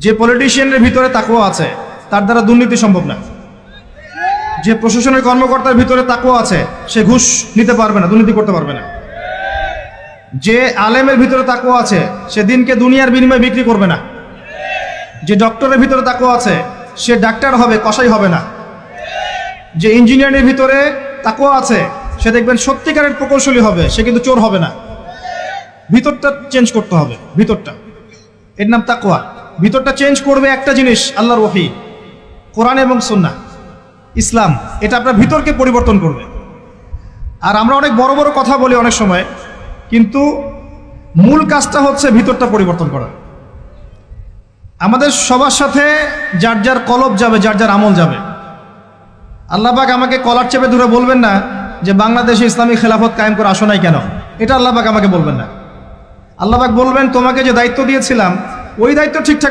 যে পলিটিশিয়ানের ভিতরে তাকওয়া আছে তার দ্বারা দুর্নীতি সম্ভব না। যে প্রশাসনের কর্মকর্তার ভিতরে তাকওয়া আছে সে ঘুষ নিতে পারবে না, দুর্নীতি করতে পারবে না। যে আলেমের ভিতরে তাকওয়া আছে সে দিনকে দুনিয়ার বিনিময়ে বিক্রি করবে না। যে ডক্টরের ভিতরে তাকওয়া আছে সে ডাক্তার হবে, কসাই হবে না। যে ইঞ্জিনিয়ারের ভিতরে তাকওয়া আছে সে দেখবেন সত্যিকারের প্রকৌশলী হবে, সে কিন্তু চোর হবে না। ভিতরটা চেঞ্জ করতে হবে, ভিতরটা, এর নাম তাকওয়া। ভিতরটা চেঞ্জ করবে একটা জিনিস, আল্লাহর ওহী, কোরআন এবং সুন্নাহ, ইসলাম। এটা আপনার ভিতরকে পরিবর্তন করবে। আর আমরা অনেক বড় বড় কথা বলি অনেক সময়, কিন্তু মূল কাজটা হচ্ছে ভিতরটা পরিবর্তন করা। আমাদের সবার সাথে যার যার কলব যাবে, যার যার আমল যাবে। আল্লাহ পাক আমাকে কলার চেপে ধরে বলবেন না যে বাংলাদেশে ইসলামী খেলাফত কায়েম করে আসো নাই কেন, এটা আল্লাহ পাক আমাকে বলবেন না। আল্লাহ পাক বলবেন তোমাকে যে দায়িত্ব দিয়েছিলাম ওই দায়িত্ব ঠিকঠাক